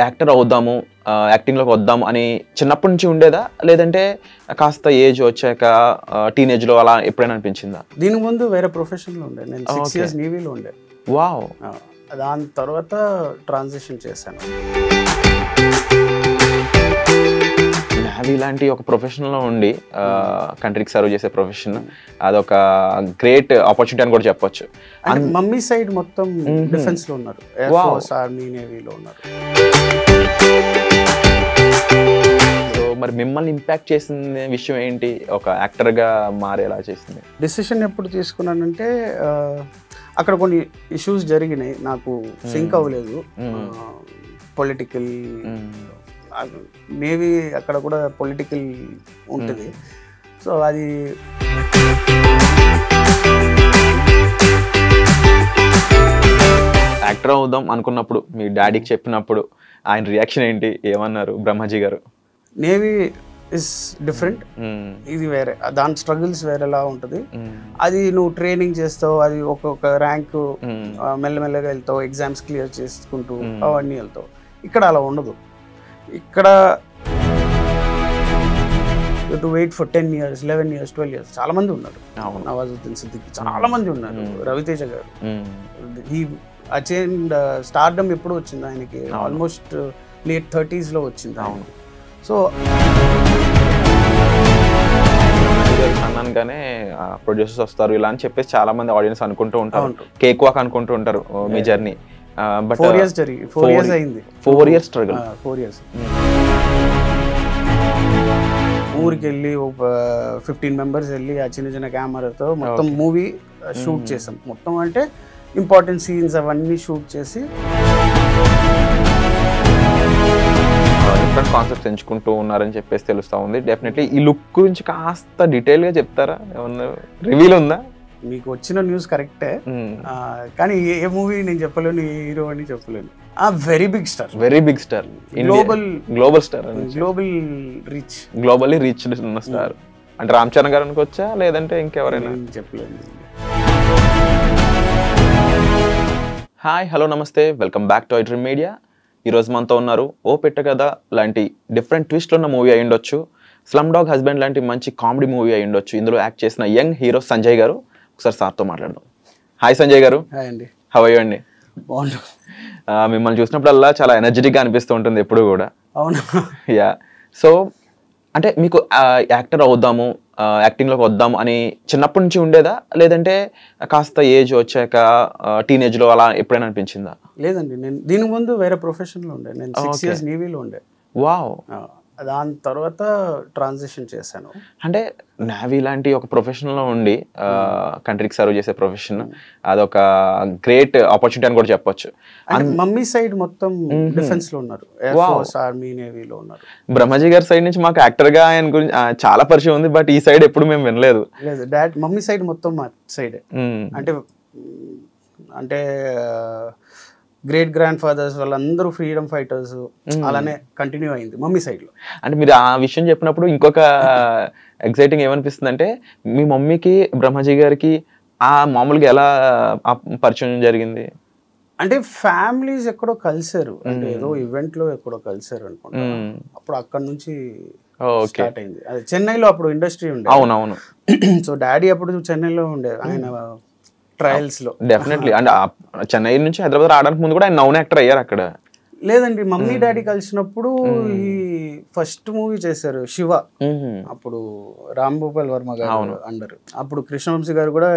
Actor అవుదాము, యాక్టింగ్లోకి వద్దాము అని చిన్నప్పటి నుంచి ఉండేదా, లేదంటే కాస్త ఏజ్ వచ్చాక టీనేజ్లో అలా ఎప్పుడైనా అనిపించిందా? దీని ముందు వేరే ప్రొఫెషన్లో ఉండే, నేను 6 years నేవీలో ఉండే. వావ్. దాని తర్వాత ట్రాన్సిషన్ చేశాను. నేవీ లాంటి ఒక ప్రొఫెషన్లో ఉండి కంట్రీకి సర్వ్ చేసే ప్రొఫెషన్, అదొక గ్రేట్ ఆపర్చునిటీ అని కూడా చెప్పొచ్చు. మమ్మీ సైడ్ మొత్తం డిఫెన్స్లో ఉన్నారు, ఎయిర్ ఫోర్స్, ఆర్మీ, నేవీలో ఉన్నారు. సో మరి మిమ్మల్ని ఇంపాక్ట్ చేసిన విషయం ఏంటి, ఒక యాక్టర్గా మారేలా చేసింది? డిసిషన్ ఎప్పుడు తీసుకున్నానంటే, అక్కడ కొన్ని ఇష్యూస్ జరిగినాయి, నాకు సింక్ అవ్వలేదు. పొలిటికల్, నేవీ అక్కడ కూడా పొలిటికల్ ఉంటుంది. సో అది యాక్టర్ అవుదాం అనుకున్నప్పుడు మీ డాడీకి చెప్పినప్పుడు ఆయన రియాక్షన్ ఏంటి, ఏమన్నారు బ్రహ్మాజీ గారు? నేవీ ఇస్ డిఫరెంట్, ఇది వేరే, దాని స్ట్రగుల్స్ వేరేలా ఉంటుంది. అది నువ్వు ట్రైనింగ్ చేస్తావు, అది ఒక్కొక్క ర్యాంకు మెల్లమెల్లగా వెళ్తావు, ఎగ్జామ్స్ క్లియర్ చేసుకుంటూ అవన్నీ వెళ్తావు. ఇక్కడ అలా ఉండదు. ఇక్కడ to wait for 10 years, 11 years, 12 years. చాలా మంది ఉన్నారు, నవాజుద్దీన్ సిద్దికీ చాలా మంది ఉన్నారు, రవితేజ గారు. ఈ అచైన్డ్ స్టార్డమ్ ఎప్పుడు వచ్చింది ఆయనకి? ఆల్మోస్ట్ late 30s లో వచ్చింది. అవును. సో అన్నానుగానే ప్రొడ్యూసర్స్ వస్తారు ఇలా అని చెప్పేసి చాలా మంది ఆడియన్స్ అనుకుంటూ ఉంటారు, కేక్ వాక్ అనుకుంటూ ఉంటారు మీ జర్నీ. బట్ 4 years జరిగి 4 years అయింది. 4 years స్ట్రగుల్. 4 years. ఊరికి వెళ్ళి 15 members వెళ్ళి ఆ చిన్న చిన్న కెమెరాతో మొత్తం మూవీ షూట్ చేసాం. మొత్తం అంటే ఇంపార్టెంట్ సీన్స్ అవన్నీ షూట్ చేసి డిఫరెంట్ కాన్సెప్ట్స్ ఎంచుకుంటూ ఉన్నారని చెప్పేసి తెలుస్తూ ఉంది. డెఫినెట్లీ ఈ లుక్ గురించి కాస్త డీటెయిల్గా చెప్తారా? ఏమన్నా రివీల్ ఉందా? మీకు వచ్చిన న్యూస్ కరెక్టే, కానీ ఏ మూవీ నేను చెప్పలేను, ఏ హీరో అని చెప్పలేను. Very big star, very big star, global star, globally reach ఉన్న స్టార్. అంటే రామ్ చరణ్ గారు అనుకోవచ్చా, లేదంటే ఇంకెవరైనా? చెప్పలేదు. హాయ్, హలో, నమస్తే, welcome back to iDream media. ఈరోజు మనతో ఉన్నారు ఓ పెట్ట కథ లాంటి డిఫరెంట్ ట్విస్ట్లు ఉన్న మూవీ అయి ఉండొచ్చు, స్లమ్ డాగ్ హస్బెండ్ లాంటి మంచి కామెడీ మూవీ అయి ఉండొచ్చు. ఇందులో యాక్ట్ చేసిన యంగ్ హీరో సంజయ్ గారు. ఒకసారి సార్తో మాట్లాడదాం. హాయ్ సంజయ్ గారు. హాయ్ అండి. హౌ ఆర్ యు అండి? మిమ్మల్ని చూసినప్పుడల్లా చాలా ఎనర్జెటిక్గా అనిపిస్తూ ఉంటుంది ఎప్పుడు కూడా. అవును. యా. సో అంటే మీకు యాక్టర్ అవుదాము, యాక్టింగ్లోకి వద్దాము అని చిన్నప్పటి నుంచి ఉండేదా, లేదంటే కాస్త ఏజ్ వచ్చాక టీనేజ్లో అలా ఎప్పుడైనా అనిపించిందా? లేదండి, నేను దీని ముందు వేరే ప్రొఫెషన్లో ఉండే, నేను 6 years నేవీలో ఉండే. వావ్. దాని తర్వాత ట్రాన్సిషన్ చేశాను. అంటే నేవీ లాంటి ఒక ప్రొఫెషన్లో ఉండి కంట్రీకి సర్వ్ చేసే ప్రొఫెషన్, అదొక గ్రేట్ ఆపర్చునిటీ అని కూడా చెప్పొచ్చు. మమ్మీ సైడ్ మొత్తం డిఫెన్స్లో ఉన్నారు, ఎయిర్ ఫోర్స్, ఆర్మీ, నేవీలో ఉన్నారు. బ్రహ్మాజీ గారి సైడ్ నుంచి మాకు యాక్టర్గా ఆయన గురించి చాలా పరిచయం ఉంది, బట్ ఈ సైడ్ ఎప్పుడు మేము వినలేదు. లేదు, మమ్మీ సైడ్ మొత్తం మా సైడే. అంటే గ్రేట్ గ్రాండ్ ఫాదర్స్ వాళ్ళందరూ ఫ్రీడమ్ ఫైటర్స్, అలానే కంటిన్యూ అయింది మమ్మీ సైడ్లో. అంటే మీరు ఆ విషయం చెప్పినప్పుడు ఇంకొక ఎక్సైటింగ్ ఏమనిపిస్తుంది అంటే, మీ మమ్మీకి బ్రహ్మాజీ గారికి మామూలుగా ఎలా పరిచయం జరిగింది? అంటే ఫ్యామిలీస్ ఎక్కడో కలిసారు, అంటే ఏదో ఈవెంట్లో ఎక్కడో కలిసారు అనుకుంటా. అప్పుడు అక్కడ నుంచి స్టార్ట్ అయింది. అది చెన్నైలో అప్పుడు ఇండస్ట్రీ ఉండే. అవునవును. సో డాడీ అప్పుడు చెన్నైలో ఉండే, ఆయన ట్రయల్స్ లో. డెఫినెట్లీ. అంటే చెన్నై నుంచి హైదరాబాద్ రావడానికి ముందు కూడా ఆయన నౌన్ యాక్టర్ అయ్యారు అక్కడ. లేదండి, మమ్మీ డాడీ కలిసినప్పుడు ఈ ఫస్ట్ మూవీ చేశారు శివ, అప్పుడు రామ్ గోపాల్ వర్మ గారు అండర్. అప్పుడు కృష్ణవంశీ గారు కూడా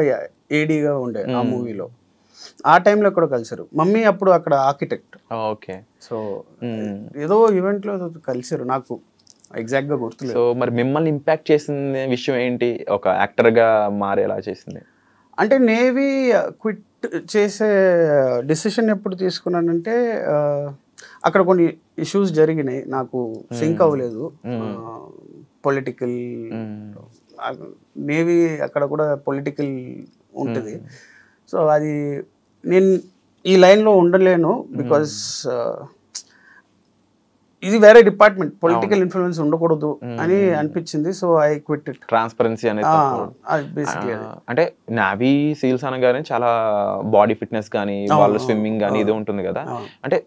ఏడీగా ఉండే ఆ మూవీలో. ఆ టైంలో ఎక్కడో కలిసారు. మమ్మీ అప్పుడు అక్కడ ఆర్కిటెక్ట్. ఓకే. సో ఏదో ఈవెంట్ లో కలిసారు, నాకు ఎగ్జాక్ట్ గా గుర్తులేదు. సో మరి మిమ్మల్ని ఇంపాక్ట్ చేసిన విషయం ఏంటి, ఒక యాక్టర్ గా మారేలా చేసింది? అంటే నేవీ క్విట్ చేసే డిసిషన్ ఎప్పుడు తీసుకున్నానంటే, అక్కడ కొన్ని ఇష్యూస్ జరిగినాయి, నాకు సింక్ అవ్వలేదు. పొలిటికల్, నేవీ అక్కడ కూడా పొలిటికల్ ఉంటుంది. సో అది నేను ఈ లైన్లో ఉండలేను, బికాస్ ఇది వేరే డిపార్ట్మెంట్, పొలిటికల్ ఇన్ఫ్లుయెన్స్ ఉండకూడదు అని అనిపించింది. So I quit it. Transparency అనేది అంటే నావీ సీల్స్ అనగానే చాలా బాడీ ఫిట్నెస్ కానీ వాళ్ళు స్విమ్మింగ్ కానీ ఇది ఉంటుంది కదా. అంటే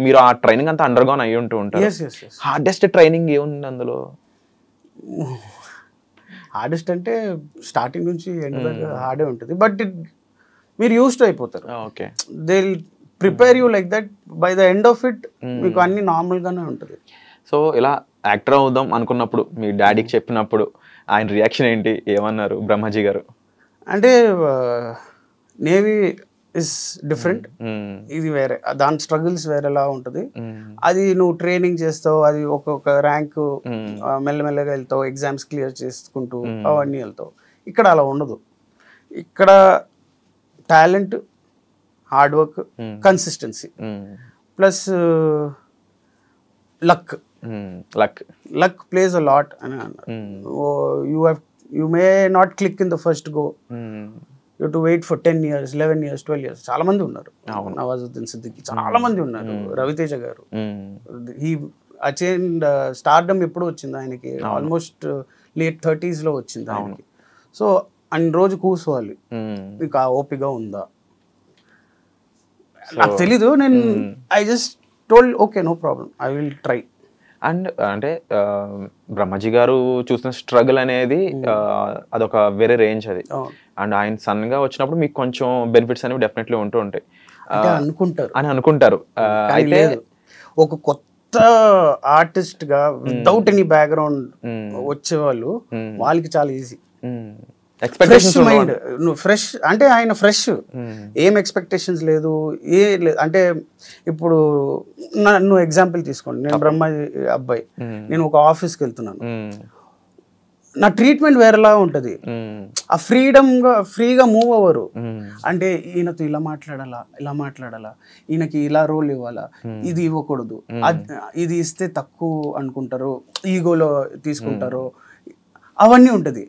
మీరు ఆ ట్రైనింగ్ అంతా అండర్ గోన్ అయ్యి ఉంటూ ఉంటారు. హార్డెస్ట్ ట్రైనింగ్ ఏముంది అందులో? హార్డెస్ట్ అంటే స్టార్టింగ్ నుంచి ఎండ్ దాకా హార్డే ఉంటుంది, బట్ మీరు యూస్డ్ అయిపోతారు. Okay, they prepare you like that, by the end of it మీకు అన్ని నార్మల్ గానే ఉంటుంది. సో ఇలా యాక్టర్ అవుదాం అనుకున్నప్పుడు మీ డాడీకి చెప్పినప్పుడు ఆయన రియాక్షన్ ఏంటి, ఏమన్నారు బ్రహ్మాజీ గారు? అంటే నేవీ ఇస్ డిఫరెంట్, ఇది వేరే, దాని స్ట్రగుల్స్ వేరేలా ఉంటుంది. అది నువ్వు ట్రైనింగ్ చేస్తావు, అది ఒక్కొక్క ర్యాంక్ మెల్లమెల్లగా వెళ్తావు, ఎగ్జామ్స్ క్లియర్ చేసుకుంటూ అవన్నీ వెళ్తావు. ఇక్కడ అలా ఉండదు. ఇక్కడ talent, hard work, consistency plus luck. Luck plays a lot అని అన్నారు. You may not click in the first go, you to wait for 10 years, 11 years, 12 years. చాలా మంది ఉన్నారు, నవాజుద్దీన్ సిద్దికీ చాలా మంది ఉన్నారు, రవితేజ గారు. ఈ అచైన్డ్ స్టార్డమ్ ఎప్పుడు వచ్చింది ఆయనకి? ఆల్మోస్ట్ late 30s లో వచ్చింది ఆయనకి. సో అన్ని రోజు కూర్చోవాలి, నీకు ఆ ఓపిక ఉందా? నాకు తెలీదు, నేను I just told okay no problem, I will try. And అంటే బ్రహ్మాజీ గారు చూసిన స్ట్రగుల్ అనేది అదొక వేరే రేంజ్ అది. అండ్ ఆయన సన్ గా వచ్చినప్పుడు మీకు కొంచెం బెనిఫిట్స్ అనేవి డెఫినెట్లీ ఉంటూ ఉంటాయి అని అనుకుంటారు. అయితే ఒక కొత్త ఆర్టిస్ట్ గా వితౌట్ ఎనీ బ్యాక్గ్రౌండ్ వచ్చేవాళ్ళు, వాళ్ళకి చాలా ఈజీ. ఫ్రెష్ మైండ్, ఫ్రెష్ అంటే ఆయన ఫ్రెష్, ఏం ఎక్స్పెక్టేషన్స్ లేదు, లేదు. అంటే ఇప్పుడు నువ్వు ఎగ్జాంపుల్ తీసుకోండి, నేను బ్రహ్మాజీ అబ్బాయి, నేను ఒక ఆఫీస్కి వెళ్తున్నాను, నా ట్రీట్మెంట్ వేరేలా ఉంటుంది. ఆ ఫ్రీగా మూవ్ అవ్వరు. అంటే ఈయనతో ఇలా మాట్లాడాలా, ఈయనకి ఇలా రోల్ ఇవ్వాలా, ఇది ఇవ్వకూడదు, ఇది ఇస్తే తక్కువ అనుకుంటారు, ఈగోలో తీసుకుంటారు, అవన్నీ ఉంటుంది.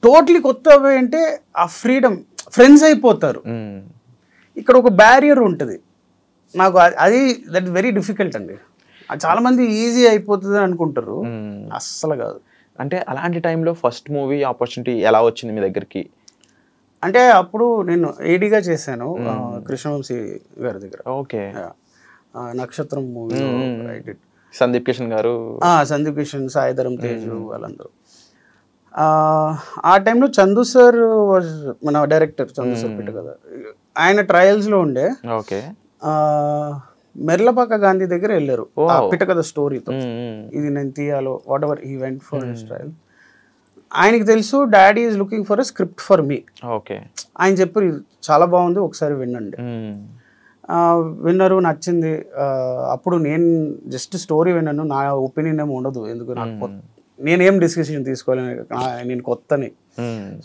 టోటలీ కొత్త అంటే ఆ ఫ్రీడమ్, ఫ్రెండ్స్ అయిపోతారు. ఇక్కడ ఒక బ్యారియర్ ఉంటుంది నాకు, అది దట్ వెరీ డిఫికల్ట్ అండి. చాలా మంది ఈజీ అయిపోతుంది అనుకుంటారు, అస్సలు కాదు. అంటే అలాంటి టైంలో ఫస్ట్ మూవీ ఆపర్చునిటీ ఎలా వచ్చింది మీ దగ్గరికి? అంటే అప్పుడు నేను ఏడీగా చేశాను కృష్ణవంశీ గారి దగ్గర. ఓకే, నక్షత్రం మూవీ, సందీప్ కిషన్ గారు, సందీప్ కిషన్, సాయిధరం తేజ్, వాళ్ళందరూ. ఆ టైంలో చందు సార్ వాజ్ మన డైరెక్టర్, చందు సార్ పెట్ట కదా, ఆయన ట్రయల్స్లో ఉండే. ఓకే, మెర్లపాక గాంధీ దగ్గర వెళ్ళారు పిటకథ స్టోరీతో, ఇది నేను తీయాలో whatever he went for his trial. ఆయనకి తెలుసు daddy is looking for a script for me. Okay, ఆయన చెప్పారు చాలా బాగుంది, ఒకసారి వినండి. విన్నారు, నచ్చింది. అప్పుడు నేను జస్ట్ స్టోరీ విన్నాను, నా ఒపీనియన్ ఏమి ఉండదు, ఎందుకు నాకు నేనేం డిస్కషన్ తీసుకోలేను, నేను కొత్తని.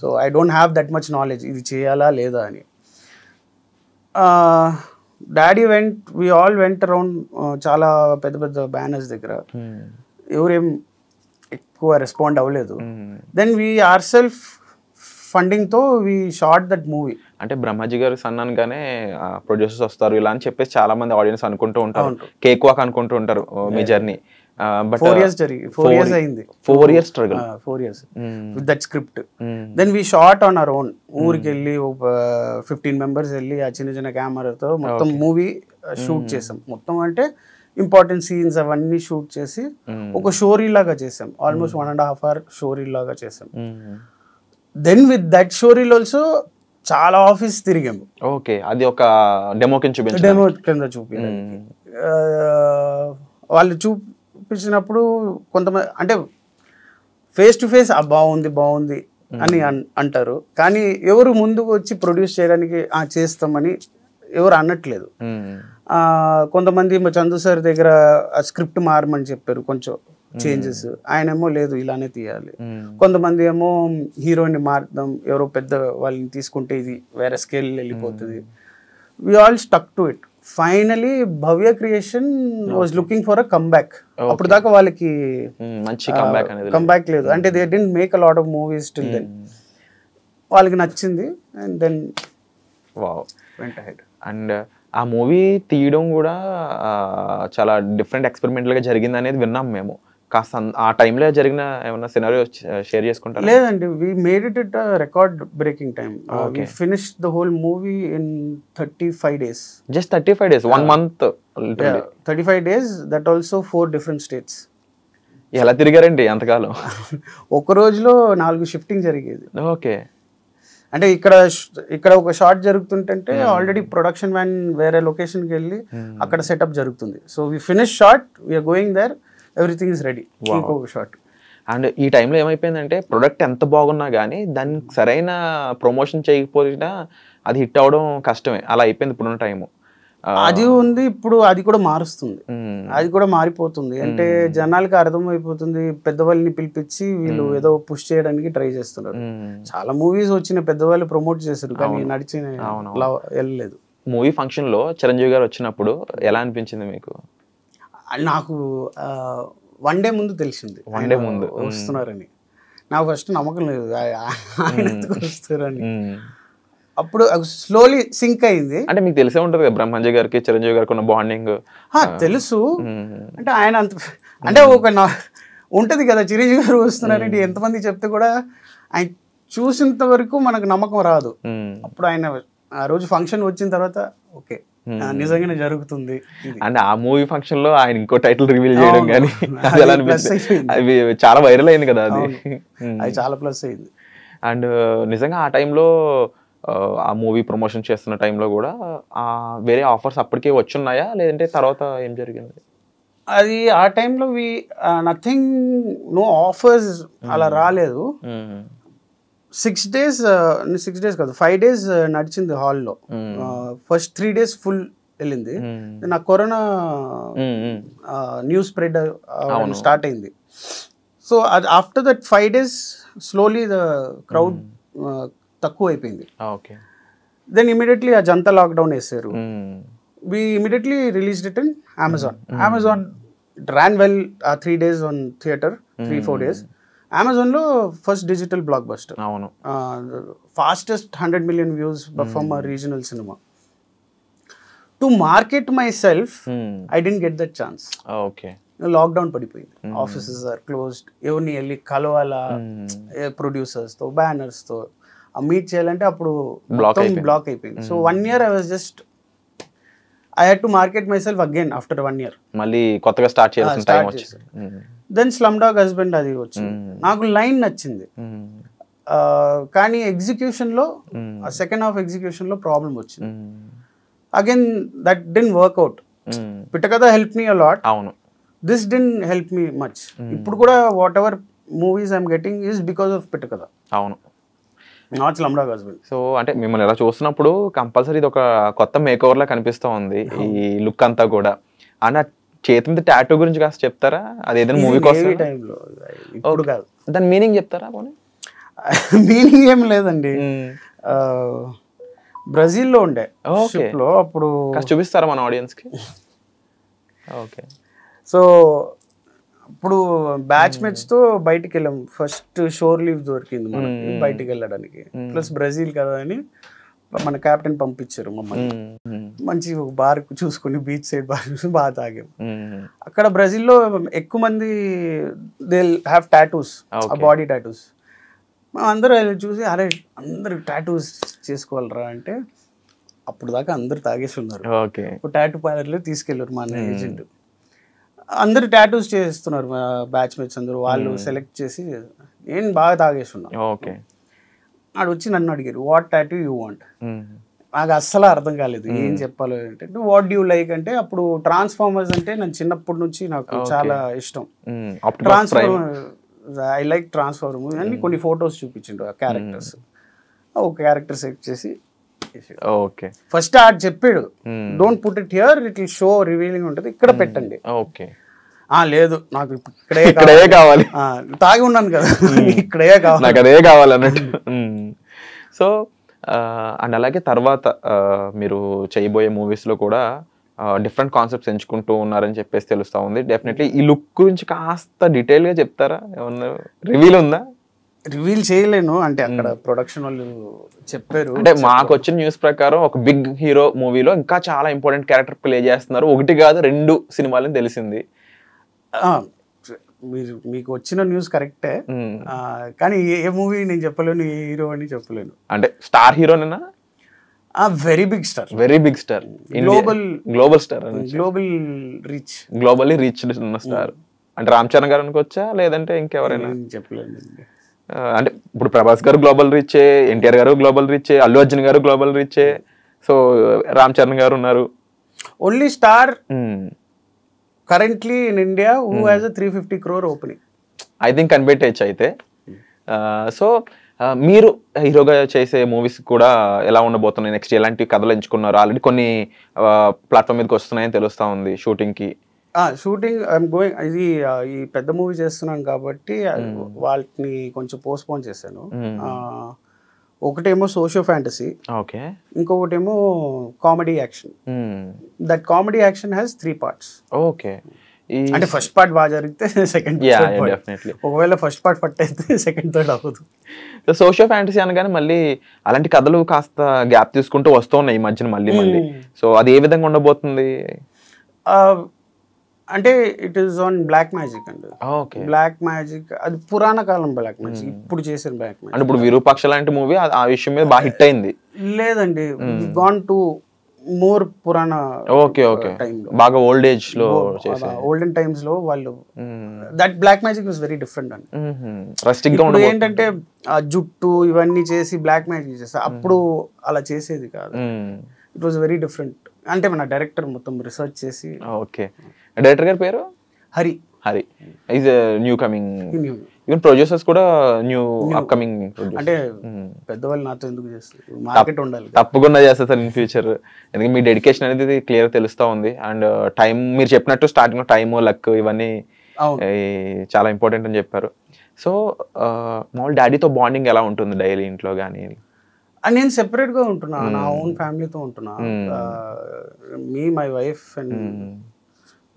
So I don't have that much knowledge, ఇది చేయాలా లేదా అని. Daddy we all went around చాలా పెద్ద పెద్ద బ్యానర్స్ దగ్గర, ఎవరేం ఎక్కువ రెస్పాండ్ అవ్వలేదు. దెన్ వీ ఆర్ సెల్ఫ్ ఫండింగ్తో వీ షార్ట్ దట్ మూవీ. అంటే బ్రహ్మాజీ గారు సన్ అనగానే ప్రొడ్యూసర్స్ వస్తారు ఇలా అని చెప్పేసి చాలా మంది ఆడియన్స్ అనుకుంటూ ఉంటారు, కేక్ వాక్ అనుకుంటూ ఉంటారు మీ జర్నీ. But 4 years జరిగి 4 years అయింది, 4 years struggle, 4 years with that script. Then we shot on our own. ఊరికి వెళ్ళి 15 members వెళ్ళి ఆ చిన్న చిన్న కెమెరాతో మొత్తం మూవీ షూట్ చేసాం. మొత్తం అంటే ఇంపార్టెంట్ సీన్స్ అవన్నీ షూట్ చేసి ఒక షోరీ లాగా చేసాం, ఆల్మోస్ట్ 1.5 hour షోరీ లాగా చేసాం. Then with that showreel also చాలా ఆఫీస్ తిరిగాము. ఓకే, అది ఒక డెమో కింద చూపించడానికి. వాళ్ళు చూపించినప్పుడు కొంతమంది అంటే ఫేస్ టు ఫేస్ బాగుంది అని అంటారు, కానీ ఎవరు ముందుకు వచ్చి ప్రొడ్యూస్ చేయడానికి చేస్తామని ఎవరు అనట్లేదు. కొంతమంది చందు సార్ దగ్గర స్క్రిప్ట్ మారమని చెప్పారు, కొంచెం చేంజెస్, ఆయనేమో లేదు ఇలానే తీయాలి. కొంతమంది ఏమో హీరోయిన్ మారుద్దాం, ఎవరో పెద్ద వాళ్ళని తీసుకుంటే ఇది వేరే స్కేల్ వెళ్ళిపోతుంది. We all stuck to it. Finally Bhavya creation was looking for a comeback. అప్పుడు దాకా వాళ్ళకి కమ్బ్యాక్ లేదు, అంటే they didn't make a lot of movies till then. వాళ్ళకి నచ్చింది and then wow went ahead. And ఆ మూవీ తీయడం కూడా చాలా డిఫరెంట్ ఎక్స్పెరిమెంటల్గా జరిగింది అనేది విన్నాం మేము. కాస్త ఆ టైంలో జరిగిన ఏమన్నా సినారియో షేర్ చేసుకుంటారా? లేదండి, we made it at record breaking time. We finished the whole movie in 35 days. Just 35 days, 1 month. 35 days, that also 4 different states. ఎలా తిరిగారండి అంతకాలం? ఒక రోజులో 4 షిఫ్టింగ్ జరిగేది. ఓకే. అంటే ఇక్కడ ఒక షాట్ జరుగుతుంటే ఆల్రెడీ ప్రొడక్షన్ వ్యాన్ వేరే లొకేషన్కి వెళ్ళి అక్కడ సెటప్ జరుగుతుంది. So we finish shot, we're going there, everything is ready, ఇంకొక షాట్. అండ్ ఈ టైంలో ఏమైపోయిందంటే ప్రొడక్ట్ ఎంత బాగున్నా కానీ దానికి సరైన ప్రమోషన్ చేయకపోయినా అది హిట్ అవడం కష్టమే. అలా అయిపోయింది ఇప్పుడున్న టైము. అది ఉంది, ఇప్పుడు అది కూడా మారుస్తుంది, అది కూడా మారిపోతుంది. అంటే జనాలకి అర్థమైపోతుంది, పెద్దవాళ్ళని పిలిపించి వీళ్ళు ఏదో పుష్ చేయడానికి ట్రై చేస్తున్నారు. చాలా మూవీస్ వచ్చిన పెద్దవాళ్ళు ప్రమోట్ చేశారు, కానీ నడిచిన వెళ్ళలేదు. మూవీ ఫంక్షన్ లో చిరంజీవి గారు వచ్చినప్పుడు ఎలా అనిపించింది మీకు? నాకు 1 day ముందు తెలిసింది, 1 day ముందు వస్తున్నారని. నాకు ఫస్ట్ నమ్మకం లేదు ఆయన వస్తారని. అప్పుడు స్లోలీ సింక్ అయింది. అంటే మీకు తెలిసే ఉంటుంది కదా బ్రహ్మాంజీ గారికి చిరంజీవి గారికి ఉన్న బాండింగ్. తెలుసు, అంటే ఆయన అంత అంటే ఒక ఉంటది కదా, చిరంజీవి గారు వస్తున్నారంటే ఎంతమంది చెప్తే కూడా ఆయన చూసినంత వరకు మనకు నమ్మకం రాదు. అప్పుడు ఆయన ఆ రోజు ఫంక్షన్ వచ్చిన తర్వాత ఓకే నిజంగానే జరుగుతుంది. అంటే ఆ మూవీ ఫంక్షన్ లో ఆయన ఇంకో టైటిల్ రివీల్ చేయడం కానీ అవి చాలా వైరల్ అయింది కదా, అది చాలా ప్లస్ అయింది. అండ్ నిజంగా ఆ టైంలో ఆ మూవీ ప్రమోషన్ చేస్తున్న టైంలో కూడా వేరే ఆఫర్స్ అప్పటికే వచ్చున్నాయా, లేదంటే తర్వాత ఏం జరిగింది? అది ఆ టైంలో నథింగ్, నో ఆఫర్స్ అలా రాలేదు. 6 days కాదు 5 days నడిచింది హాల్లో. ఫస్ట్ 3 days ఫుల్ వెళ్ళింది. నాకు కరోనా న్యూస్ స్ప్రెడ్ స్టార్ట్ అయింది. సో అది after that 5 days slowly the crowd తక్కువ అయిపోయింది. దెన్ ఇమీడియట్లీ ఆ జంతా లాక్డౌన్ వేసారు. We immediately released it in Amazon. It ran well 3 days on theater, 3-4 days. అమెజాన్లో ఫస్ట్ డిజిటల్ బ్లాక్ బస్టర్. అవును, fastest 100 million views from regional cinema. To market myself I didn't get that chance. Lockdown పడిపోయింది, offices are closed. ఎవరిని వెళ్ళి కలవాలా, ప్రొడ్యూసర్స్తో బ్యానర్స్తో meet చేయాలంటే అప్పుడు black అయిపోయింది. So 1 year I was just I had to market myself again after 1 year. మళ్ళీ కొత్తగా start చేయాల్సిన time వచ్చింది. దెన్ స్లమ్డాగ్ హస్బెండ్ అది వచ్చింది. నాకు లైన్ నచ్చింది, కానీ ఎగ్జిక్యూషన్లో సెకండ్ హాఫ్ ఎగ్జిక్యూషన్లో ప్రాబ్లం వచ్చింది. Again that didn't work out. Pittakatha help me a lot. అవును, this didn't help me much. ఇప్పుడు కూడా whatever movies I'm getting is because of Pittakatha. అవును, నాట్ స్లమ్డాగ్ హస్బెండ్. సో అంటే మిమ్మల్ని ఎలా చూసినప్పుడు కంపల్సరీ ఇది ఒక కొత్త మేక్ ఓవర్ లా కనిపిస్తూ ఉంది ఈ లుక్ అంతా కూడా. అండ్ చేతి మీద టాటూ గురించి కాస్త చెప్తారా? అది ఏదైనా మూవీ కోసం టైంలో, ఇప్పుడు కాదు. దాని మీనింగ్ చెప్తారా? మీనింగ్ ఏం లేదండి, బ్రెజిల్లో ఉండే షిప్లో అప్పుడు. చూపిస్తారా మన ఆడియన్స్ కి? ఓకే. సో ఇప్పుడు బ్యాచ్మేట్స్ తో బయటికి వెళ్ళాం. ఫస్ట్ షోర్ లీవ్ దొరికింది మనకి బయటికి వెళ్ళడానికి. ప్లస్ బ్రెజిల్ కదా అని మన కెప్టెన్ పంపించారు మమ్మల్ని. మంచి బార్ చూసుకుని, బీచ్ సైడ్ బార్ చూసి బాగా తాగాం. అక్కడ బ్రెజిల్లో ఎక్కువ మంది they have tattoos, body tattoos. మేము అందరూ చూసి అరే అందరు టాటూస్ చేసుకోవాలరా అంటే అప్పుడు దాకా అందరు తాగేసి ఉన్నారు. ఇప్పుడు టాటూ పార్లర్లో తీసుకెళ్ళారు మా ఏజెంట్. అందరు టాటూస్ చేస్తున్నారు మా బ్యాచ్మేట్స్ అందరూ. వాళ్ళు సెలెక్ట్ చేసి నేను బాగా తాగేసి ఉన్నాను. ఆడు వచ్చి నన్ను అడిగారు వాట్ టాటూ యూ వాంట్. నాకు అస్సలు అర్థం కాలేదు ఏం చెప్పాలో అంటే. వాట్ డూ లైక్ అంటే అప్పుడు ట్రాన్స్ఫార్మర్స్ అంటే నేను చిన్నప్పటి నుంచి నాకు చాలా ఇష్టం. ఐ లైక్ ట్రాన్స్ఫార్మర్ అని కొన్ని ఫొటోస్ చూపించిండు ఆ క్యారెక్టర్స్. ఒక క్యారెక్టర్ సెలెక్ట్ చేసి ఫస్ట్ ఆడు చెప్పాడు don't put it here, it will show revealing ఉంటుంది, ఇక్కడ పెట్టండి. లేదు నాకు ఇక్కడే కావాలి, తాగి ఉన్నాను కదా ఇక్కడే కావాలి, నాకు అదే కావాలన్నట్టు. సో అండ్ అలాగే తర్వాత మీరు చేయబోయే మూవీస్ లో కూడా డిఫరెంట్ కాన్సెప్ట్స్ ఎంచుకుంటూ ఉన్నారని చెప్పేసి తెలుస్తా ఉంది. డెఫినెట్లీ ఈ లుక్ గురించి కాస్త డీటెయిల్ గా చెప్తారా? ఏమన్నా రివీల్ ఉందా? రివీల్ చేయలేను, అంటే అక్కడ ప్రొడక్షన్ వాళ్ళు చెప్పారు. అంటే మాకు వచ్చిన న్యూస్ ప్రకారం ఒక బిగ్ హీరో మూవీలో ఇంకా చాలా ఇంపార్టెంట్ క్యారెక్టర్ ప్లే చేస్తున్నారు, 1 కాదు 2 సినిమాలని తెలిసింది. మీకు వచ్చిన న్యూస్ కరెక్టే, కానీ ఏ మూవీ నేను చెప్పలేను, ఏ హీరో అని చెప్పలేను. అంటే స్టార్ హీరోనేనా? Very big star, very big star, global star, globally reach ఉన్న స్టార్. అంటే రామ్ చరణ్ గారు అనుకోవచ్చా, లేదంటే ఇంకెవరైనా? చెప్పలేను. అంటే ఇప్పుడు ప్రభాస్ గారు గ్లోబల్ రీచే, ఎన్టీఆర్ గారు గ్లోబల్ రీచే, అల్లు అర్జున్ గారు గ్లోబల్ రీచే, సో రామ్ చరణ్ గారు ఉన్నారు. Only star currently in India who has a 350 crore opening, I think కనిపెట్టేయచ్చు అయితే. సో మీరు హీరోగా చేసే మూవీస్ కూడా ఎలా ఉండబోతున్నాయి, నెక్స్ట్ ఎలాంటి కథలు ఎంచుకున్నారు? ఆల్రెడీ కొన్ని ప్లాట్ఫామ్ మీదకి వస్తున్నాయని తెలుస్తా ఉంది షూటింగ్కి. షూటింగ్ ఐఎమ్ గోయింగ్, ఇది ఈ పెద్ద మూవీ చేస్తున్నాను కాబట్టి వాటిని కొంచెం పోస్ట్పోన్ చేశాను. ఒకటేమో సోషియో ఫ్యాంటసీ, ఓకే, ఇంకొకటేమో comedy action. That comedy action has 3 parts. Okay, అంటే ఫస్ట్ పార్ట్ బాగా జరిగితే సెకండ్, ఒకవేళ ఫస్ట్ పార్ట్ పట్టయితే సెకండ్ థర్డ్ అవ్వదు. సోషియో ఫ్యాంటసీ అనగానే మళ్ళీ అలాంటి కథలు కాస్త గ్యాప్ తీసుకుంటూ వస్తూ ఉన్నాయి ఈ మధ్యన మళ్ళీ. సో అది ఏ విధంగా ఉండబోతుంది? అంటే it is on black magic అండి. బ్లాక్ మ్యాజిక్ అది పురాణ కాలం బ్లాక్ మ్యాజిక్, ఇప్పుడు చేసిన బ్లాక్ మ్యాజిక్. అంటే ఇప్పుడు విరూపాక్ష లాంటి మూవీ ఆ విషయం మీద బాగా హిట్ అయింది. లేదండి, gone to more purana. Okay, బాగా ఓల్డ్ ఏజ్ లో, ఓల్డెన్ టైమ్స్ లో వాళ్ళు, that black magic was very different అండి. ఇప్పుడు ఏంటంటే ఆ జుట్టు ఇవన్నీ చేసి బ్లాక్ మ్యాజిక్ చేస్తారు, అప్పుడు అలా చేసేది కాదు. It was very different. అంటే మన డైరెక్టర్ మొత్తం రిసర్చ్ చేసి. ఓకే, డైరెక్టర్ గారి పేరు Hari is new coming. Even producers కూడా న్యూ అప్కమింగ్. అంటే పెద్దవాళ్ళు నాతో ఎందుకు చేస్తారు, మార్కెట్ ఉండాలి, తప్పకుండా చేస్తారు సార్ ఇన్ ఫ్యూచర్. ఎందుకంటే మీ డెడికేషన్ అనేది క్లియర్ తెలుస్తూ ఉంది. అండ్ టైం, మీరు చెప్పినట్టు స్టార్టింగ్ లో టైమ్, లక్ ఇవన్నీ చాలా ఇంపార్టెంట్ అని చెప్పారు. సో మామూలు డాడీతో బాండింగ్ ఎలా ఉంటుంది డైలీ ఇంట్లో కానీ? నేను సెపరేట్ గా ఉంటున్నా, నా ఓన్ ఫ్యామిలీతో ఉంటున్నా. Me, my wife and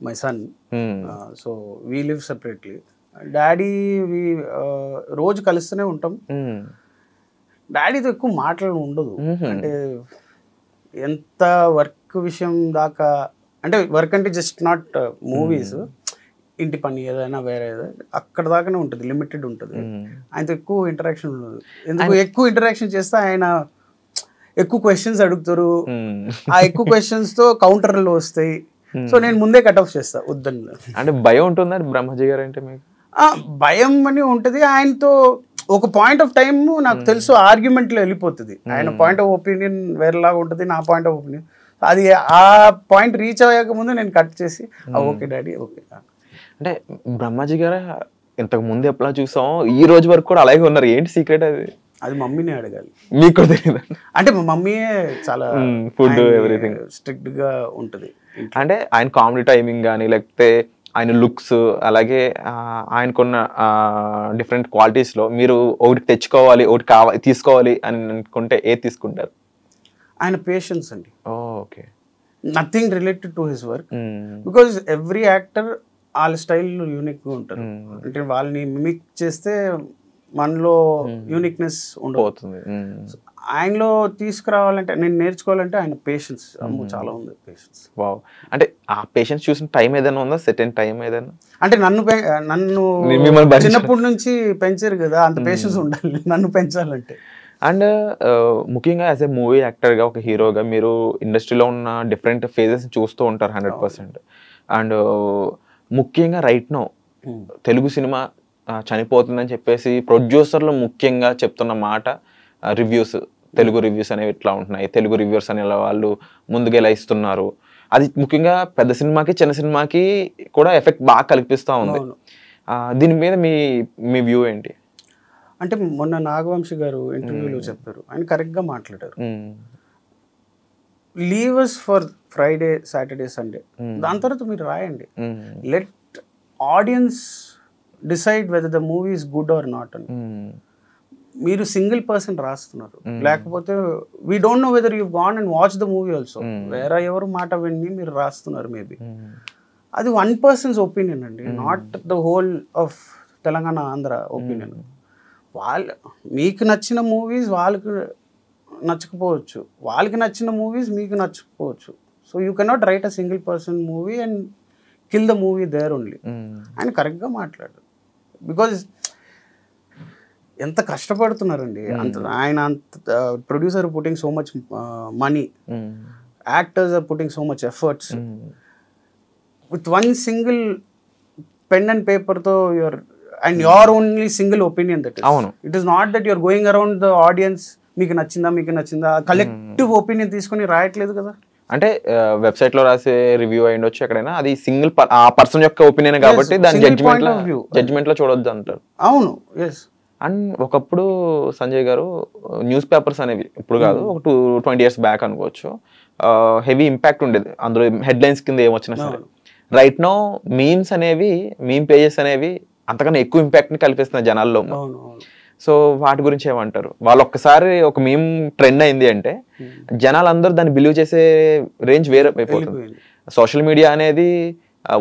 my son, so we live separately. Daddy రోజు కలుస్తూనే ఉంటాం. డాడీతో ఎక్కువ మాటలు ఉండదు. అంటే ఎంత వర్క్ విషయం దాకా, అంటే వర్క్ అంటే జస్ట్ నాట్ మూవీస్, ఇంటి పని ఏదైనా వేరే అక్కడ దాకానే ఉంటుంది, లిమిటెడ్ ఉంటుంది. ఆయనతో ఎక్కువ ఇంటరాక్షన్ ఉండదు. ఎందుకు ఎక్కువ ఇంటరాక్షన్ చేస్తే ఆయన ఎక్కువ క్వశ్చన్స్ అడుగుతారు, ఆ ఎక్కువ క్వశ్చన్స్ తో కౌంటర్లు వస్తాయి. సో నేను ముందే కట్ ఆఫ్ చేస్తా, వద్దని. అంటే భయం ఉంటుందండి బ్రహ్మజీ గారు అంటే మీకు? భయం అని ఉంటుంది. ఆయనతో ఒక పాయింట్ ఆఫ్ టైమ్ నాకు తెలుసు ఆర్గ్యుమెంట్లో వెళ్ళిపోతుంది. ఆయన పాయింట్ ఆఫ్ ఒపీనియన్ వేరేలాగా ఉంటుంది, నా పాయింట్ ఆఫ్ ఒపీనియన్. అది ఆ పాయింట్ రీచ్ అయ్యాక ముందు నేను కట్ చేసి ఓకే డాడీ ఓకే. అంటే బ్రహ్మాజీ గారు ఇంతకు ముందు ఎప్పుడా చూసాం, ఈ రోజు వరకు కూడా అలాగే ఉన్నారు. ఏంటి సీక్రెట్ అది? అది మమ్మీనే అడగాలి, మీకు కూడా తెలియదు. అంటే మా మమ్మీయే చాలా ఫుడ్ ఎవ్రీథింగ్ స్ట్రిక్ట్ గా ఉంటుంది. అంటే ఆయన కామెడీ టైమింగ్ కానీ, లేకపోతే ఆయన లుక్స్, అలాగే ఆయనకున్న డిఫరెంట్ క్వాలిటీస్ లో మీరు ఒకటి తెచ్చుకోవాలి, ఒకటి కావాలి, తీసుకోవాలి అని అనుకుంటే ఏది తీసుకుంటారు? ఆయన పేషెన్స్ అండి. Okay, nothing related to his work, because every actor వాళ్ళ స్టైల్ యూనిక్ గా ఉంటారు. అంటే వాళ్ళని మిమిక్ చేస్తే మనలో యూనిక్నెస్ ఉండబోతుంది. ఆయనలో తీసుకురావాలంటే, నేను నేర్చుకోవాలంటే ఆయన పేషెన్స్ చాలా ఉంది. పేషెన్స్. వావ్. అంటే ఆ పేషెన్స్ చూసిన టైం ఏదైనా ఉందా? సెటైన్ టైం ఏదైనా? అంటే నన్ను చిన్నప్పటి నుంచి పెంచారు కదా, అంత పేషెన్స్ ఉండాలి నన్ను పెంచాలంటే. అండ్ ముఖ్యంగా యాజ్ ఎ మూవీ యాక్టర్గా, ఒక హీరోగా మీరు ఇండస్ట్రీలో ఉన్న డిఫరెంట్ ఫేజెస్ చూస్తూ ఉంటారు 100%. అండ్ ముఖ్యంగా రైట్ నో తెలుగు సినిమా చనిపోతుందని చెప్పేసి ప్రొడ్యూసర్లు ముఖ్యంగా చెప్తున్న మాట, రివ్యూస్, తెలుగు రివ్యూస్ అనేవి ఇట్లా ఉంటున్నాయి, తెలుగు రివ్యూర్స్ అనే వాళ్ళు ముందుగా ఎలా ఇస్తున్నారు, అది ముఖ్యంగా పెద్ద సినిమాకి చిన్న సినిమాకి కూడా ఎఫెక్ట్ బాగా కల్పిస్తూ ఉంది. దీని మీద మీ వ్యూ ఏంటి? అంటే మొన్న నాగవంశి గారు ఇంటర్వ్యూలో చెప్పారు, ఆయన కరెక్ట్గా మాట్లాడారు. Leave us for Friday, Saturday, Sunday, దాని తర్వాత మీరు రాయండి. Let audience decide whether the movie is good or not అని. మీరు సింగిల్ పర్సన్ రాస్తున్నారు, లేకపోతే we don't know whether you gone and watch the movie also. వేరే ఎవరు మాట విని మీరు రాస్తున్నారు. మేబీ అది 1 person's ఒపీనియన్ అండి, not the whole of Telangana Andhra opinion. మీకు నచ్చిన మూవీస్ వాళ్ళకి నచ్చకపోవచ్చు, వాళ్ళకి నచ్చిన మూవీస్ మీకు నచ్చకపోవచ్చు. So you cannot write a single person movie and kill the movie there only. ఆయన కరెక్ట్గా మాట్లాడు. బికాజ్ ఎంత కష్టపడుతున్నారండి, ఆయన అంత producer putting so much money, actors are putting so much efforts. With one single pen and పేపర్తో your and your only single opinion that it is not that your going around the audience మీకు నచ్చిందా collective opinion తీసుకుని రాయట్లేదు కదా. అంటే website లో రాసే review అయ్యిండొచ్చు, ఎక్కడైనా అది సింగిల్ ఆ పర్సన్ యొక్క ఒపీనియన్ కాబట్టి దాని జడ్జ్మెంట్ లో చూడొద్దు అంటారు. అవును, ఎస్. అండ్ ఒకప్పుడు సంజయ్ గారు న్యూస్ పేపర్స్ అనేవి, ఇప్పుడు కాదు ఒక 20 years బ్యాక్ అనుకోవచ్చు, హెవీ ఇంపాక్ట్ ఉండేది అందులో, హెడ్లైన్స్ కింద ఏమొచ్చినా సరే. రైట్ నో మీమ్స్ అనేవి, మీమ్ పేజెస్ అనేవి అంతకన్నా ఎక్కువ ఇంపాక్ట్ ని కల్పిస్తున్నాయి జనాల్లో. సో వాటి గురించి ఏమంటారు? వాళ్ళు ఒక్కసారి ఒక మీమ్ ట్రెండ్ అయింది అంటే జనాలు అందరూ దాన్ని బిలీవ్ చేసే రేంజ్ వేరే అయిపోతుంది. సోషల్ మీడియా అనేది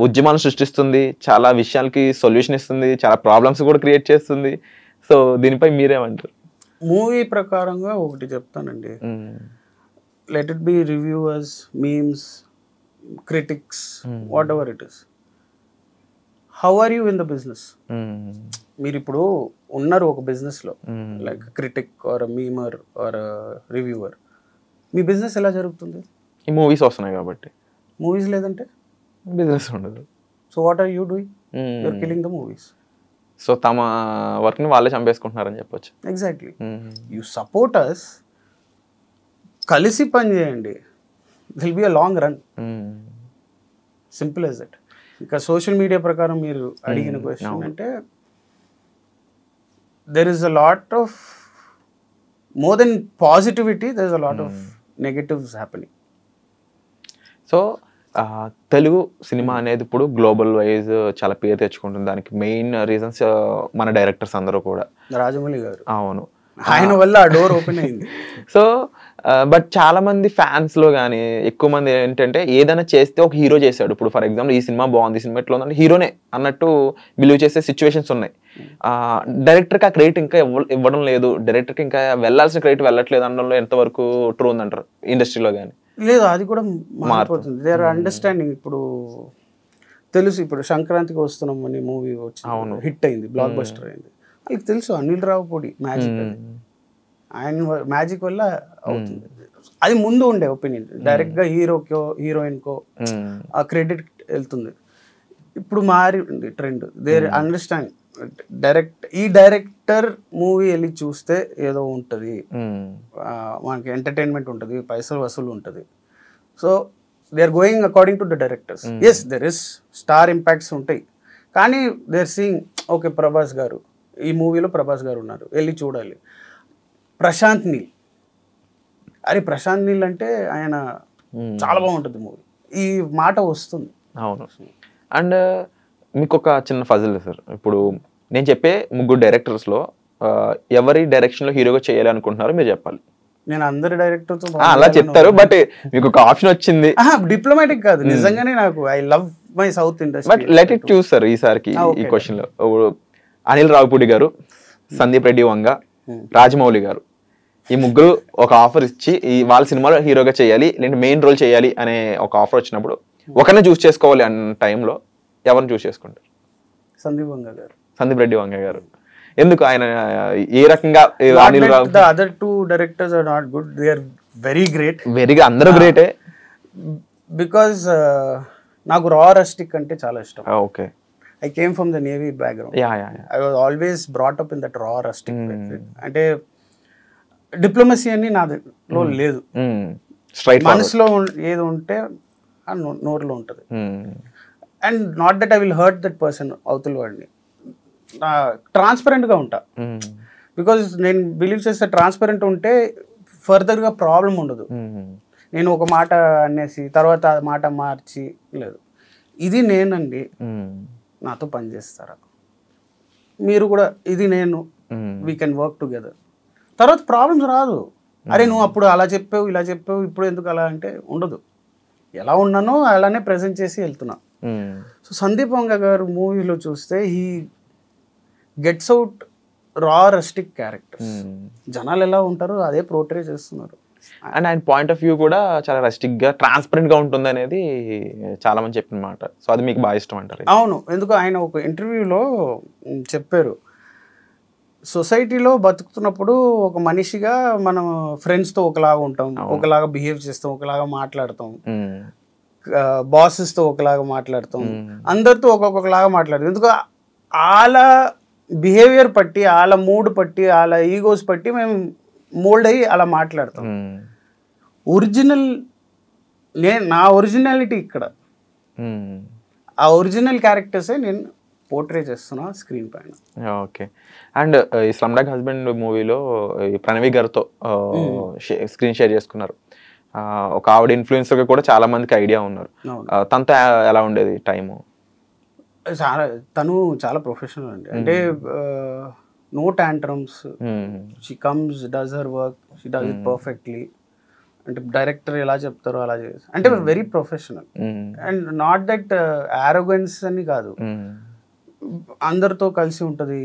ఉద్యమాలను సృష్టిస్తుంది, చాలా విషయాలకి సొల్యూషన్ ఇస్తుంది, చాలా ప్రాబ్లమ్స్ కూడా క్రియేట్ చేస్తుంది. సో దీనిపై మీరేమంటారు? మూవీ ప్రకారంగా ఒకటి చెప్తానండి, let it be reviewers, memes, critics, whatever it is, how are you in the business? మీరు ఇప్పుడు ఉన్నారు ఒక బిజినెస్లో, like critic or memer or reviewer, మీ బిజినెస్ ఎలా జరుగుతుంది? ఈ మూవీస్ వస్తున్నాయి కాబట్టి. మూవీస్ లేదంటే బిజినెస్ ఉండదు. So what are you doing? You are killing the movies. So తమ వర్క్ని వాళ్ళే చంపేసుకుంటున్నారని చెప్పొచ్చు. ఎగ్జాక్ట్లీ. యూ సపోర్ట్ అస్, కలిసి పని చేయండి, will be a long run. Simple as that. ఇంకా సోషల్ మీడియా ప్రకారం మీరు అడిగిన క్వశ్చన్ అంటే, there is a lot of, more than positivity, there is a lot of negatives happening. So Telugu cinema అనేది ఇప్పుడు గ్లోబల్ వైజ్ చాలా పేరు తెచ్చుకుంటుంది. దానికి మెయిన్ రీజన్స్ మన డైరెక్టర్స్ అందరూ కూడా. రాజమౌళి గారు. అవును, ఆయన వల్ల ఆ డోర్ ఓపెన్ అయింది. సో బట్ చాలా మంది ఫ్యాన్స్ లో కానీ ఎక్కువ మంది ఏంటంటే ఏదైనా చేస్తే ఒక హీరో చేశాడు, ఇప్పుడు ఫర్ ఎగ్జాంపుల్ ఈ సినిమా బాగుంది, ఈ సినిమా ఎట్లా ఉందంటే హీరోనే అన్నట్టు బిలీవ్ చేసే సిచ్యువేషన్స్ ఉన్నాయి. డైరెక్టర్కి ఆ క్రెడిట్ ఇంకా ఇవ్వడం లేదు, డైరెక్టర్కి ఇంకా వెళ్ళాల్సిన క్రెడిట్ వెళ్ళట్లేదు అనడంలో ఎంతవరకు ట్రూ ఉందంటారు ఇండస్ట్రీలో? కానీ లేదు, అది కూడా మారిపోతుంది. They are understanding. ఇప్పుడు తెలుసు, ఇప్పుడు సంక్రాంతికి వస్తున్నాం అని మూవీ వచ్చి హిట్ అయింది, బ్లాక్ బస్టర్ అయింది. వాళ్ళకి తెలుసు అనిల్ రావుపూడి మ్యాజిక్, ఆయన మ్యాజిక్ వల్ల అవుతుంది. అది ముందు ఉండే ఒపీనియన్, డైరెక్ట్ గా హీరోకో హీరోయిన్కో ఆ క్రెడిట్ వెళ్తుంది. ఇప్పుడు మారింది ట్రెండ్. దేర్ అండర్స్టాండ్ ఈ డైరెక్టర్ మూవీ వెళ్ళి చూస్తే ఏదో ఉంటుంది, మనకి ఎంటర్టైన్మెంట్ ఉంటుంది, పైసలు వసూలు ఉంటుంది. So they are going according to the directors. Yes, there is star impacts ఉంటాయి, కానీ they are seeing okay Prabhas గారు, ఈ మూవీలో ప్రభాస్ గారు ఉన్నారు, వెళ్ళి చూడాలి. ప్రశాంత్ నీల్, అరే ప్రశాంత్ నీల్ అంటే ఆయన చాలా బాగుంటుంది మూవీ, ఈ మాట వస్తుంది. అవును. అండ్ మీకు ఒక చిన్న ఫజిల్ సార్, ఇప్పుడు నేను చెప్పే 3 డైరెక్టర్స్లో ఎవరి డైరెక్షన్లో హీరోగా చేయాలి అనుకుంటున్నారో మీరు చెప్పాలి. నేను అందరి డైరెక్టర్తో అలా చెప్తారు, బట్ మీకు ఒక ఆప్షన్ వచ్చింది. డిప్లొమాటిక్ కాదు, నిజంగానే నాకు I love my south industry. But let it choose sir ఈసారికి ఈ క్వశ్చన్ లో. అనిల్ రావుపూడి గారు, సందీప్ రెడ్డి వంగ, రాజమౌళి గారు, ఈ 3 ఒక ఆఫర్ ఇచ్చి వాళ్ళ సినిమాలో హీరోగా చేయాలి లేదంటే మెయిన్ రోల్ చేయాలి అనే ఒక ఆఫర్ వచ్చినప్పుడు ఒకరిని చూస్ చేసుకోవాలి అన్న టైంలో ఎవరిని చూస్ చేసుకుంటారు? సందీప్ రెడ్డి వంగ గారు. ఎందుకు? ఆయన ఏ రకంగా? Other 2 directors are not good, they are very great. వెరీగా అందరూ గ్రేటే. బికాజ్ నాకు రా రస్టిక్ అంటే చాలా ఇష్టం. Okay. I came from the Navy background. Yeah. I was always brought up in that raw rustic. అంటే డిప్లొమసీ అని నాలో లేదు. మనసులో ఏది ఉంటే నోరులో ఉంటుంది. And not that I will hurt that person, అవతల వాడిని. ట్రాన్స్పరెంట్గా ఉంటా. బికాజ్ నేను బిలీవ్ చేస్తే ట్రాన్స్పరెంట్ ఉంటే ఫర్దర్గా ప్రాబ్లం ఉండదు. నేను ఒక మాట అనేసి తర్వాత ఆ మాట మార్చి లేదు. ఇది నేనండి, నాతో పనిచేస్తారా, మీరు కూడా ఇది నేను, వీ కెన్ వర్క్ టుగెదర్. తర్వాత ప్రాబ్లమ్స్ రాదు. అరే నువ్వు అప్పుడు అలా చెప్పావు ఇలా చెప్పావు ఇప్పుడు ఎందుకు అలా అంటే ఉండదు. ఎలా ఉన్నానో అలానే ప్రజెంట్ చేసి వెళ్తున్నా. సో సందీప్ వంగ గారు మూవీలో చూస్తే హీ గెట్స్ అవుట్ రా రస్టిక్ క్యారెక్టర్స్. జనాలు ఎలా ఉంటారో అదే పోర్ట్రే చేస్తున్నారు. అండ్ ఆయన పాయింట్ ఆఫ్ వ్యూ కూడా చాలా రెస్ట్రిక్ట్ గా ట్రాన్స్పరెంట్ గా ఉంటుంది అనేది చాలా మంది చెప్పిన మాట. సో అది మీకు బాగా ఇష్టం అంటారు? అవును, ఎందుకు ఆయన ఒక ఇంటర్వ్యూలో చెప్పారు, సొసైటీలో బతుకుతున్నప్పుడు ఒక మనిషిగా మనం ఫ్రెండ్స్తో ఒకలాగా ఉంటాం, ఒకలాగా బిహేవ్ చేస్తాం, ఒకలాగా మాట్లాడతాం, బాసెస్తో ఒకలాగా మాట్లాడతాం, అందరితో ఒక్కొక్కలాగా మాట్లాడతాం. ఎందుకు వాళ్ళ బిహేవియర్ పట్టి, వాళ్ళ మూడ్ పట్టి, వాళ్ళ ఈగోస్ పట్టి మేము మోల్డ్ అయ్యి అలా మాట్లాడతాం. ఒరిజినల్ నా ఒరిజినాలిటీ ఇక్కడ, ఆ ఒరిజినల్ క్యారెక్టర్సే నేను పోర్ట్రే చేస్తున్నా స్క్రీన్ పైన. ఓకే. అండ్ ఈ స్లమ్ డాగ్ హస్బెండ్ మూవీలో ప్రణవి గారితో స్క్రీన్ షేర్ చేసుకున్నారు. ఒక ఆవిడ ఇన్ఫ్లుయెన్సర్గా కూడా చాలా మందికి ఐడియా ఉన్నారు. తనతో ఎలా ఉండేది టైము? తను చాలా ప్రొఫెషనల్ అండి. అంటే no tantrums, she comes, does her work, she does it perfectly. అంటే డైరెక్టర్ ఎలా చెప్తారో అలా చేసి, అంటే very professional. And not that arrogance అని కాదు, అందరితో కలిసి ఉంటుంది,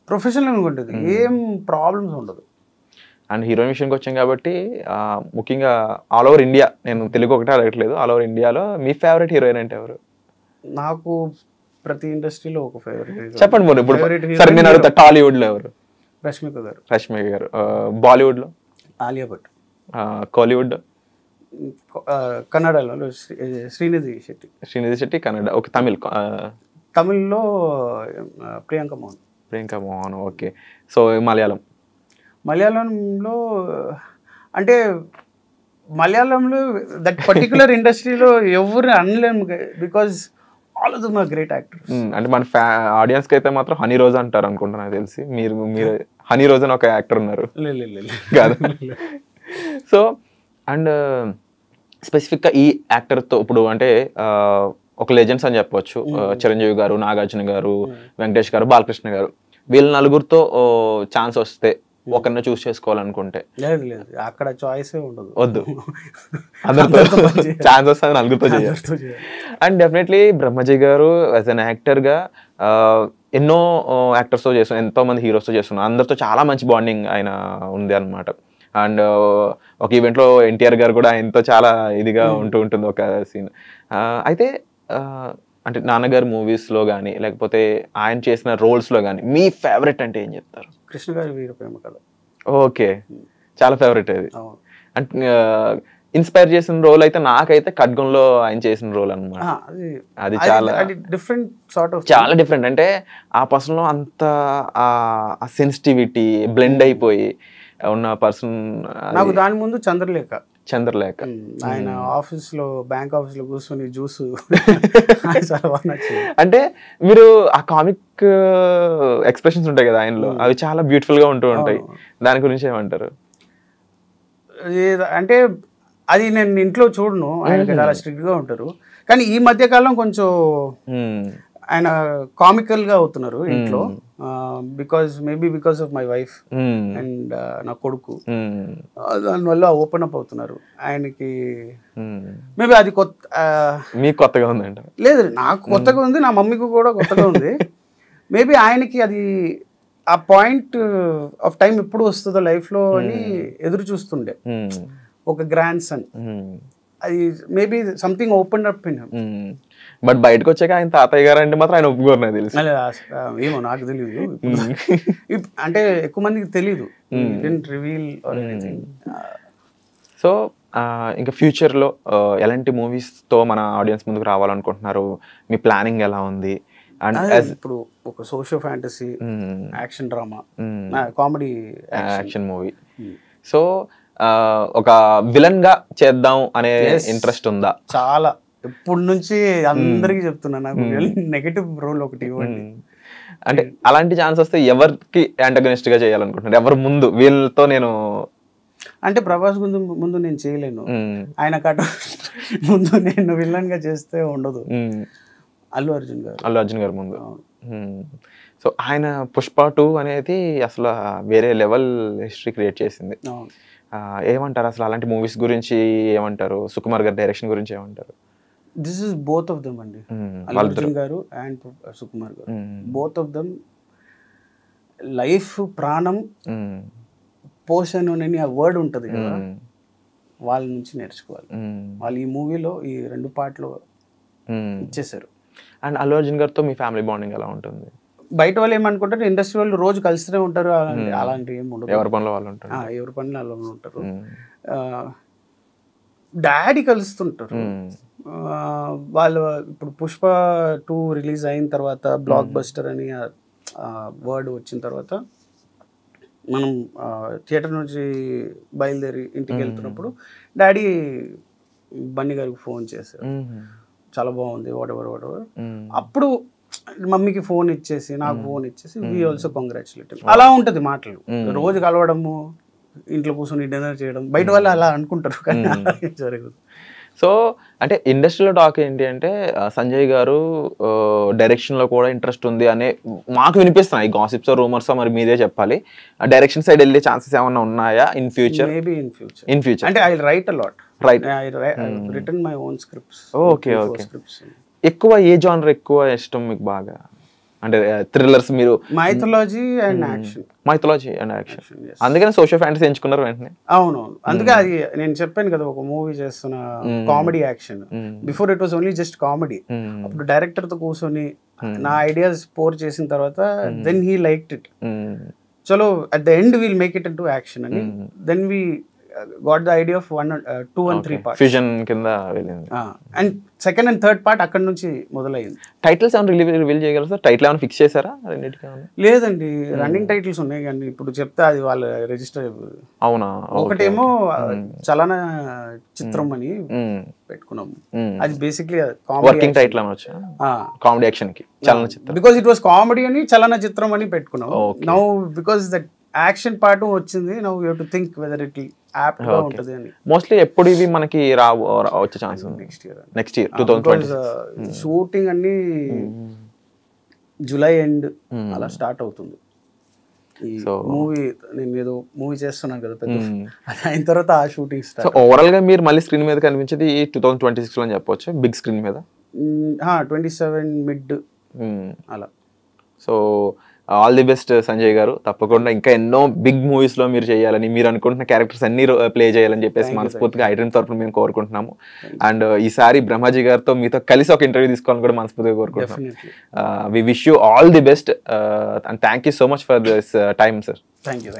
ప్రొఫెషనల్గా ఉంటుంది, ఏం ప్రాబ్లమ్స్ ఉండదు. అండ్ హీరోయిన్ విషయానికి వచ్చాం కాబట్టి ముఖ్యంగా ఆల్ ఓవర్ ఇండియా, నేను తెలుగు ఒకటే అడగట్లేదు, ఆల్ ఓవర్ ఇండియాలో మీ ఫేవరెట్ హీరోయిన్ అంటే ఎవరు? నాకు ప్రతి ఇండస్ట్రీలో ఒక ఫేవరెట్. చెప్పండి మరి. ఇప్పుడు సరే నేను అడుగుతా, టాలీవుడ్ లో ఎవరు? రష్మిక గారు. రష్మిక గారు. బాలీవుడ్ లో? ఆలియా భట్. కాలీవుడ్? కన్నడలో శ్రీనిధి శెట్టి. శ్రీనిధి శెట్టి కన్నడ. ఓకే. తమిళ్లో ప్రియాంక మోహన్. ప్రియాంక మోహన్. ఓకే. సో మలయాళంలో అంటే మలయాళంలో దట్ పర్టికులర్ ఇండస్ట్రీలో ఎవరు అనలేము, because all of them are great actors. అంటే మన ఆడియన్స్ కి అయితే మాత్రం హనీ రోజా అంటారు అనుకుంటా, నాకు తెలిసి. మీరు హనీ రోజా అని ఒక యాక్టర్ ఉన్నారు కాదు? సో అండ్ స్పెసిఫిక్గా ఈ యాక్టర్తో ఇప్పుడు అంటే ఒక లెజెండ్స్ అని చెప్పవచ్చు, చిరంజీవి గారు, నాగార్జున గారు, వెంకటేష్ గారు, బాలకృష్ణ గారు, వీళ్ళ నలుగురితో ఛాన్స్ వస్తే ఒకరిని చూస్ చేసుకోవాలనుకుంటే? లేదు, అక్కడ చాయిస్ ఉండదు, వద్దు, అందరితో ఛాన్స్ వస్తే నలుగురితో చేయాలి. అండ్ డెఫినెట్లీ బ్రహ్మజీ గారు యాజ్ అన్ యాక్టర్గా ఎన్నో యాక్టర్స్తో చేస్తున్నారు, ఎంతో మంది హీరోస్తో చేస్తున్నారు, అందరితో చాలా మంచి బాండింగ్ ఆయన ఉంది అనమాట. అండ్ ఒక ఈవెంట్లో ఎన్టీఆర్ గారు కూడా ఆయనతో చాలా ఇదిగా ఉంటుంది ఒక సీన్. అయితే అంటే నాన్నగారు మూవీస్లో కానీ లేకపోతే ఆయన చేసిన రోల్స్లో కానీ మీ ఫేవరెట్ అంటే ఏం చెప్తారు? కృష్ణ గారి వీర ప్రేమ కథ. ఓకే, చాలా ఫేవరెట్ అది. అంటే ఇన్స్పైర్ చేసిన రోల్ అయితే నాకైతే ఖడ్గంలో ఆయన చేసిన రోల్ అనమాట. అది చాలా డిఫరెంట్ సార్ట్ ఆఫ్, చాలా డిఫరెంట్. అంటే ఆ పర్సన్లో అంత ఆ సెన్సిటివిటీ బ్లెండ్ అయిపోయి ఉన్న పర్సన్. నాకు దాని ముందు చంద్రలేఖ. ఆయన ఆఫీస్ లో, బ్యాంక్ ఆఫీస్ లో కూర్చొని జ్యూస్ అంటే మీరు ఆ కామిక్ ఎక్స్ప్రెషన్స్ ఉంటాయి కదా ఆయనలో, అవి చాలా బ్యూటిఫుల్ గా ఉంటూ ఉంటాయి. దాని గురించి ఏమంటారు? అంటే అది నేను ఇంట్లో చూడను, ఆయన చాలా స్ట్రిక్ట్ గా ఉంటారు. కానీ ఈ మధ్య కాలం కొంచెం ఆయన కామికల్ గా అవుతున్నారు ఇంట్లో, because of my wife and నా కొడుకు, దానివల్ల ఓపెన్ అప్ అవుతున్నారు. ఆయనకి మేబీ అది మీకు కొత్తగా ఉందంట? లేదు, నాకు కొత్తగా ఉంది, నా మమ్మీకి కూడా కొత్తగా ఉంది. మేబీ ఆయనకి అది ఆ పాయింట్ ఆఫ్ టైం ఎప్పుడు వస్తుందో లైఫ్ లో అని ఎదురు చూస్తుండే, ఒక గ్రాండ్ సన్. అది maybe something open up in him. But బయటకు వచ్చాక ఆయన తాతయ్య గారు అంటే మాత్రం ఆయన ఒప్పుకోరు, నాకు తెలుసు. ఏమో నాకు తెలియదు, అంటే ఎక్కువ మందికి తెలీదు, రివీల్ ఆర్ ఎనీథింగ్. సో ఇంకా ఫ్యూచర్లో ఎలాంటి మూవీస్తో మన ఆడియన్స్ ముందుకు రావాలనుకుంటున్నారు? మీ ప్లానింగ్ ఎలా ఉంది? అండ్ ఇప్పుడు ఒక socio fantasy, action drama, comedy action movie. So ఒక విలన్ గా చేద్దాం అనే ఇంట్రెస్ట్ ఉందా? చాలా, ఎప్పటి నుంచి అందరికి చెప్తున్నా, నాకు నెగటివ్ రోల్ ఒకటి ఇవ్వండి. అంటే అలాంటి ఛాన్స్ వస్తే ఎవరికి యాంటగనిస్ట్ గా చేయాలనుకుంటున్నారు? ఎవరు ముందు వీళ్ళతో? నేను అంటే ప్రభాస్ ముందు నేను చేయలేను, ఆయన కట ముందు నేను విలన్ గా చేస్తే ఉండదు. అల్లు అర్జున్ గారు ముందు. సో ఆయన పుష్ప 2 అనేది అసలు వేరే లెవెల్ హిస్టరీ క్రియేట్ చేసింది. ఏమంటారు అసలు అలాంటి మూవీస్ గురించి? ఏమంటారు సుకుమార్ గారి డైరెక్షన్ గురించి? ఏమంటారు? This is both of them అండి, అల్లు అర్జున్ గారు అండ్ సుకుమార్ గారు, బోత్ ఆఫ్ దెమ్ లైఫ్ ప్రాణం పోషన్ అని ఆ వర్డ్ ఉంటుంది కదా, వాళ్ళ నుంచి నేర్చుకోవాలి. వాళ్ళు ఈ మూవీలో ఈ 2 పాటలు ఇచ్చేసారు. అండ్ అల్లు అర్జున్ గారితో మీ ఫ్యామిలీ బాండింగ్ ఎలా ఉంటుంది? బయట వాళ్ళు ఏమనుకుంటారు, ఇండస్ట్రీ వాళ్ళు రోజు కలిసినే ఉంటారు, అలాంటివి ఏమి ఉండదు. ఎవరి పనిలో వాళ్ళు ఉంటారు. ఎవరి పనిలో వాళ్ళు ఉంటారు. డాడీ కలుస్తుంటారు. వాళ్ళు ఇప్పుడు పుష్ప 2 రిలీజ్ అయిన తర్వాత బ్లాక్ బస్టర్ అని వర్డ్ వచ్చిన తర్వాత మనం థియేటర్ నుంచి బయలుదేరి ఇంటికి వెళ్తున్నప్పుడు డాడీ బన్నీ గారికి ఫోన్ చేశారు, చాలా బాగుంది వాట్ ఎవర్. అప్పుడు మమ్మీకి ఫోన్ ఇచ్చేసి నాకు ఫోన్ ఇచ్చేసి వి ఆల్సో కంగ్రాచులేట్. అలా ఉంటుంది మాటలు, రోజు కలవడము, ఇంట్లో కూర్చొని డిన్నర్ చేయడం. బయట వాళ్ళు అలా అనుకుంటారు కానీ అలా జరగదు. సో అంటే ఇండస్ట్రీలో టాక్ ఏంటి అంటే సంజయ్ గారు డైరెక్షన్లో కూడా ఇంట్రెస్ట్ ఉంది అనే మాకు వినిపిస్తున్నాయి గాసిప్స్ రూమర్స్. మరి మీదే చెప్పాలి, డైరెక్షన్ సైడ్ వెళ్ళే ఛాన్సెస్ ఏమైనా ఉన్నాయా in future? Maybe in future అంటే I write a lot. Right, written my own scripts. Okay okay. ఎక్కువ ఏ జానర్ ఎక్కువ ఇష్టం మీకు బాగా? అంటే థ్రిల్లర్స్ మీరు mythology and action. Mythology and action, అందుకని సోషల్ ఫ్యాంటసీ ఎంచుకున్నారు వెంటనే? అవునవును, అందుకే అది నేను చెప్పాను కదా, ఒక మూవీ చేస్తున్న comedy action. Before it was only just comedy. అప్పుడు డైరెక్టర్ తో కూర్చొని నా ఐడియాస్ పోర్ చేసిన తర్వాత దెన్ హీ లైక్డ్ ఇట్. చలో at the end will make it into action అని then we got the idea of 1, 2 and 3 parts. Fusion కింద వెళ్ళింది. And second and third part అక్కడ నుంచి మొదలైంది. టైటిల్స్ ఏమైనా రివీల్ చేయగలరు సార్? టైటిల్ ఏమైనా ఫిక్స్ చేశారా రెండింటికి? లేదండి, రన్నింగ్ టైటిల్స్ ఉన్నాయి కానీ ఇప్పుడు చెప్తే అది వాళ్ళ రిజిస్టర్. అవునా? ఒకటేమో చలన చిత్రం అని పెట్టుకున్నాము, అది బేసిక్లీ వర్కింగ్ టైటిల్ అనొచ్చు, కామెడీ యాక్షన్ కి చలన చిత్రం. బికాస్ ఇట్ వాస్ కామెడీ అని చలన చిత్రం అని పెట్టుకున్నాం. Now because that action part వచ్చింది, now you have to think whether it apt గా ఉంటది అని. మోస్ట్లీ ఎప్పుడు ఇవి మనకి వచ్చే ఛాన్స్ ఉంది? Next year 2020. షూటింగ్ అన్ని జూలై ఎండ్ అలా స్టార్ట్ అవుతుంది. మూవీ నేను ఏదో మూవీ చేస్తున్నాను కదా పెద్ద, అది అయిన తర్వాత ఆ షూటింగ్ స్టార్ట్. సో ఓవరాల్ గా మీరు మళ్ళీ స్క్రీన్ మీద కనిపించేది 2026 లో చెప్పొచ్చు, బిగ్ స్క్రీన్ మీద. 27 మిడ్ అలా. So all the best Sanjay గారు. తప్పకుండా ఇంకా ఎన్నో బిగ్ మూవీస్ లో మీరు చేయాలని, మీరు అనుకుంటున్న క్యారెక్టర్స్ అన్ని ప్లే చేయాలని చెప్పేసి మనస్ఫూర్తిగా ఐడ్రీమ్ తరపున మేము కోరుకుంటున్నాము. అండ్ ఈసారి బ్రహ్మాజీ గారితో మీతో కలిసి ఒక ఇంటర్వ్యూ తీసుకోవాలని కూడా మనస్ఫూర్తిగా కోరుకుంటున్నాం. We wish you all the best and thank you so much for this time sir. Thank you.